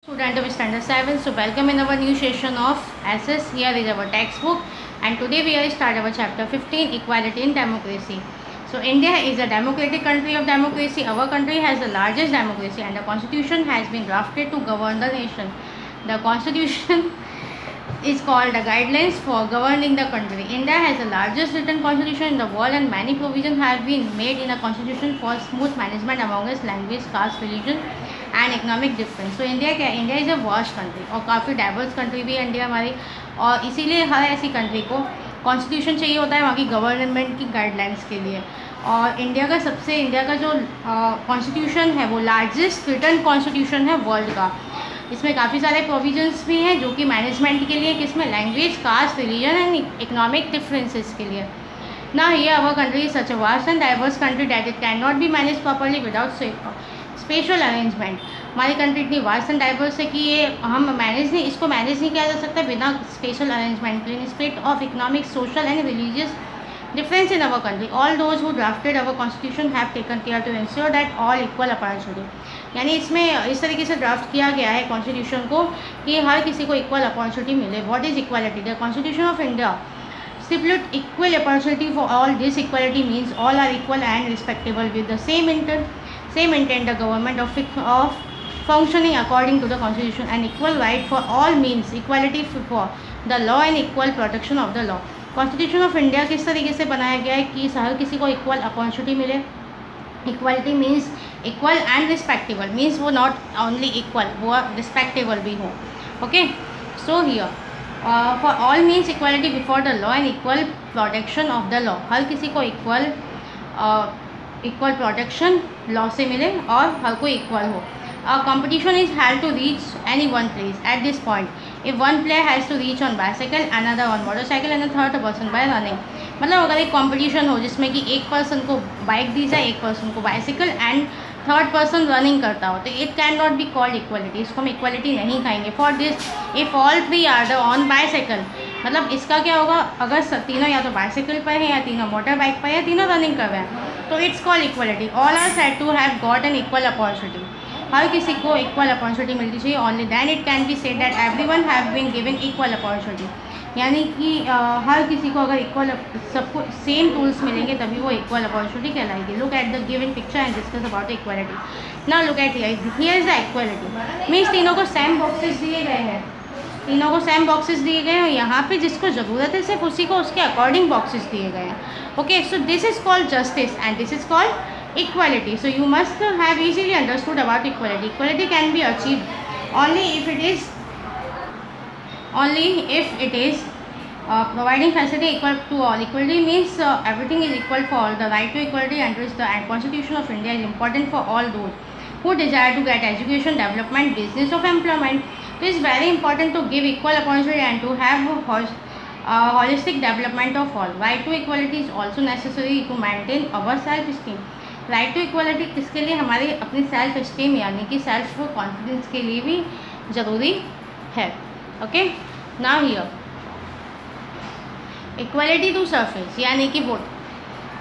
Student of Standard 7, so welcome in our new session of SS. Here is our textbook and today we are start our chapter 15, Equality in Democracy. So India is a democratic country of democracy. Our country has the largest democracy and the constitution has been drafted to govern the nation. The constitution is called the guidelines for governing the country. India has the largest written constitution in the world and many provisions have been made in the constitution for smooth management among its language, caste, religion and economic difference. तो India is a vast country और काफ़ी diverse country भी है India हमारी, और इसीलिए हर ऐसी country को कॉन्स्टिट्यूशन चाहिए होता है वहाँ की गवर्नमेंट की गाइडलाइंस के लिए. और इंडिया का जो कॉन्स्टिट्यूशन है वो लार्जेस्ट रिटन कॉन्स्टिट्यूशन है वर्ल्ड का. इसमें काफ़ी सारे प्रोविजंस भी हैं जो कि मैनेजमेंट के लिए, किसमें language, caste, religion and economic differences के लिए. ना ये our country is such a vast and diverse country that it can not be manage properly without special arrangement. हमारी कंट्री इतनी वास्ट एंड डाइवर्स है कि ये इसको मैनेज नहीं किया जा सकता बिना स्पेशल अरेंजमेंट के. Split of economic, social and religious difference in our country. All those who drafted our constitution have taken care to ensure that all equal opportunity. यानी इसमें इस तरीके से ड्राफ्ट किया गया है कॉन्स्टिट्यूशन को कि हर किसी को इक्वल अपॉर्चुनिटी मिले. What is equality? The constitution of India stipulate equal opportunity for all. This equality means all are equal and respectable with the same intent. The government of functioning according to the constitution. And equal right for all means equality for the law and equal protection of the law. Constitution of India किस तरीके से बनाया गया है कि हर किसी को इक्वल अपॉर्चुनिटी मिले. Equality means equal and respectable, means वो नॉट ओनली इक्वल, वो रिस्पेक्टेबल भी हो. Okay, so here for all means equality before the law and equal protection of the law. हर किसी को इक्वल प्रोटेक्शन लॉ से मिले और हर कोई इक्वल हो. Competition is held to reach any one place at this point. If one player has to reach on bicycle, another on motorcycle and a third person by running. मतलब अगर एक competition हो जिसमें कि एक पर्सन को bike दी जाए, एक पर्सन को bicycle and third person running करता हो, तो it can not be called equality. इसको हम इक्वलिटी नहीं खाएंगे. For this if all three are the on bicycle, मतलब इसका क्या होगा, अगर तीनों या तो बाइसाइकिल पर है या तीनों मोटर बाइक पर है या तीनों रनिंग कर रहे हैं, तो it's called equality. All are said to have got an equal opportunity. हर किसी को इक्वल अपॉर्चुनिटी मिलती चाहिए. Only then it can be said that everyone have been given equal opportunity. यानी कि हर किसी को अगर इक्वल, सबको सेम टूल्स मिलेंगे तभी वो इक्वल अपॉर्चुनिटी कहलाएगी. Look at the given picture and discuss about equality. Now look at here is the equality. Means तीनों को सेम बॉक्सेस दिए गए हैं, तीनों को सेम बॉक्सेस दिए गए हैं. यहाँ पे जिसको ज़रूरत है सिर्फ उसी को उसके अकॉर्डिंग बॉक्सेस दिए गए हैं. Okay, so this is called justice and this is called equality. So you must have easily understood about equality. Equality can be achieved only if it is providing facility equal to all. Equality means everything is equal for all. The right to equality under the Constitution of India is important for all those who desire to get education, development, business of employment. So it's very important to give equal opportunity and to have holistic development of all. Right to equality is also necessary to maintain our self-esteem. Right to equality किसके लिए? हमारी अपनी self esteem यानी कि self confidence के लिए भी ज़रूरी है. Okay, now here equality to surface यानी कि वोट.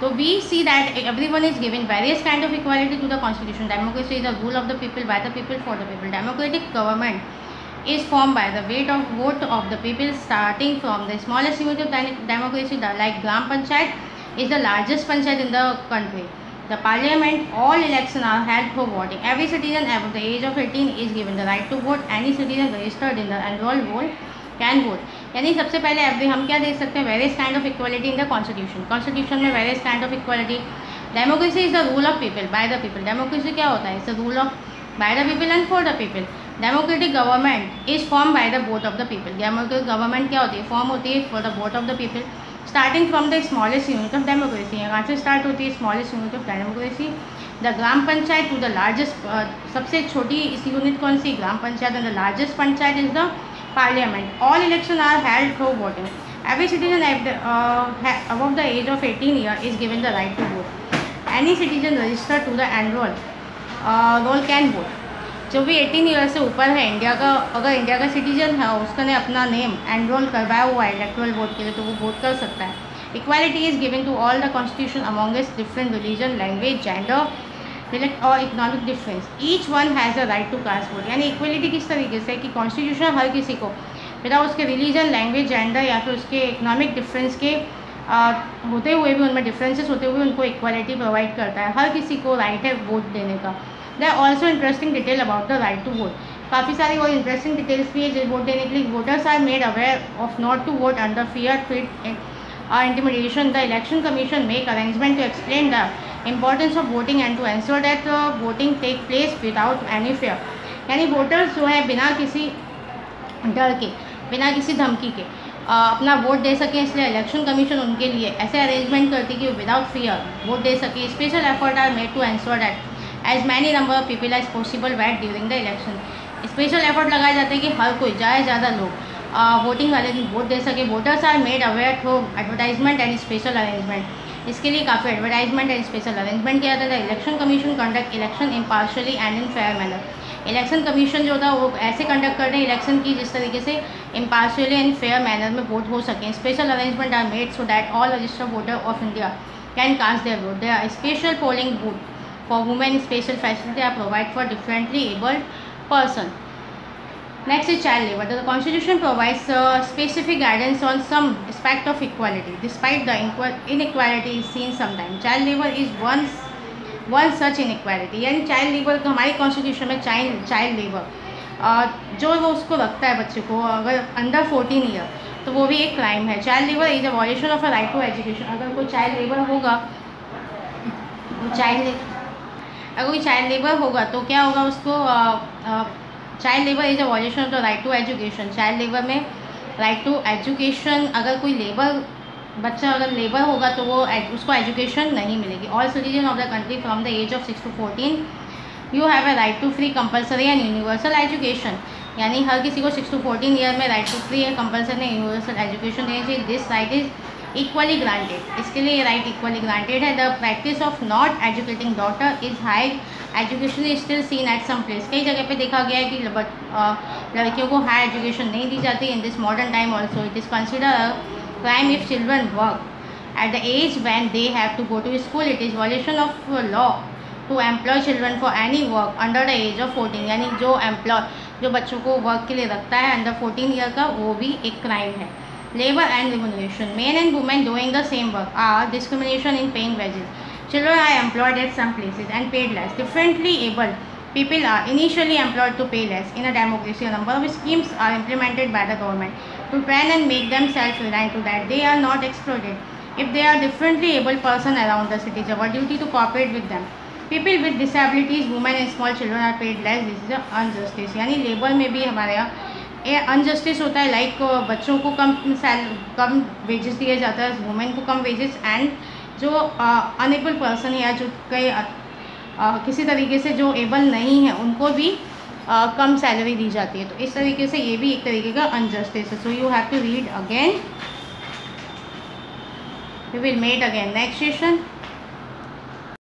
तो we see that everyone is given various kind of equality to the constitution. Democracy is the rule of the people, by the people, for the people. Democratic government is formed by the vote of the people, starting from the smallest unit of democracy like Gram Panchayat is the largest panchayat in the country. The parliament, all elections are held for voting. Every citizen above the age of 18 is given the right to vote. Any citizen registered in the enrolled roll can vote. यानी सबसे पहले हम क्या देख सकते हैं, various kind of equality in the constitution. Constitution में various kind of equality. Democracy is the rule of people by the people. Democracy क्या होता है? It's the rule of by the people and for the people. Democratic government is form by the vote of the people. Democratic government क्या होती है? Form होती है for the vote of the people. Starting from the smallest unit of democracy. यहाँ से start होती है smallest unit of democracy. The gram panchayat to the largest, सबसे छोटी इस यूनिट कौन सी? Gram panchayat. And the largest panchayat is the parliament. All election are held through voting. Every citizen above the age of 18 years is given the right to vote. Any citizen registered to the enroll roll can vote. जो भी 18 year से ऊपर है India का, अगर India का citizen है उसका ने अपना नेम एनरोल करवाया हुआ है इलेक्टोरल वोट के लिए, तो वो वोट कर सकता है. Equality is given to all the constitution among different religion, language, gender intellect or economic difference. Each one has a right to cast vote. यानी इक्वलिटी किस तरीके से कि कॉन्स्टिट्यूशन हर किसी को बिना उसके रिलीजन, लैंग्वेज, जेंडर या फिर उसके इकोनॉमिक डिफरेंस के होते हुए भी, उनमें डिफरेंसेस होते हुए उनको इक्वालिटी प्रोवाइड करता है. हर किसी को राइट है वोट देने का. There are also interesting detail about the right to vote. काफ़ी सारी और इंटरेस्टिंग डिटेल्स भी है वोट देने के लिए. Voters are made aware of not to vote under fear, threat or intimidation. The election commission make arrangement to explain the importance of voting and to ensure that voting take place without any fear. यानी voters जो है बिना किसी डर के, बिना किसी धमकी के अपना वोट दे सकें. इसलिए इलेक्शन कमीशन उनके लिए ऐसे अरेंजमेंट करती है कि विदाउट फियर वोट दे सके. Special effort are made to ensure that as many number of people as possible vote during the election. Special effort लगाए जाते हैं कि हर कोई ज़्यादा लोग वोटिंग वाले दिन वोट दे सके. Voters are made aware through advertisement and special arrangement. इसके लिए काफ़ी एडवर्टाइजमेंट एंड स्पेशल अरेंजमेंट किया जाता है. Election commission conduct election impartially and in fair manner. Election commission जो था वो ऐसे कंडक्ट कर रहे हैं इलेक्शन की जिस तरीके से इम्पार्शली एंड फेयर मैनर में वोट हो सकें. Special arrangement are made so that all registered voter of India can cast their vote. There are special polling booth for women. Special facility are provide for differently abled person. Next is child labor. The Constitution provides specific guidance on some aspect of equality. Despite the inequality is seen sometimes, child labor is one such inequality. यानी child labor तो हमारी Constitution में child labor जो वो उसको रखता है बच्चे को अगर अंडर 14 ईयर तो वो भी एक क्राइम है. Child labour is a violation of a right to education. अगर कोई चाइल्ड लेबर होगा तो क्या होगा उसको child labour is a violation of the right to education. Child labour में राइट टू एजुकेशन, अगर कोई बच्चा अगर लेबर होगा तो वो उसको एजुकेशन नहीं मिलेगी. All citizen of the country from the age of 6 to 14 you have a right to free compulsory and universal education. यानी हर किसी को 6 to 14 ईयर में राइट टू फ्री है कंपलसरी एंड यूनिवर्सल एजुकेशन देनी चाहिए. This right is equally granted. इसके लिए ये राइट इक्वली ग्रांटेड है. The practice of not educating daughter is high education is still seen at some place. कई जगह पे देखा गया है कि लड़कियों को हाई एजुकेशन नहीं दी जाती. In this modern time also it is consider a crime if children work at the age when they have to go to school. It is violation of law to employ children for any work under the age of 14. यानी जो बच्चों को work के लिए रखता है under 14 year का वो भी एक क्राइम है. Labor and remuneration. Men and women doing the same work are discrimination in paying wages. Children are employed at some places and paid less. Differently abled people are initially employed to pay less. In a democracy, a number of schemes are implemented by the government to train and make them self-reliant so that they are not exploited. If they are differently abled person around the city, it's our duty to cooperate with them. People with disabilities, women and small children are paid less. This is an injustice. यानी labour में भी हमारे यहाँ ये injustice होता है. Like बच्चों को कम वेजेस दिया जाता है, वुमेन को कम वेजेस, एंड जो अनेबल पर्सन या जो किसी तरीके से जो एबल नहीं है उनको भी कम सैलरी दी जाती है. तो इस तरीके से ये भी एक तरीके का अनजस्टिस है. So you have to read again. We will met again next session.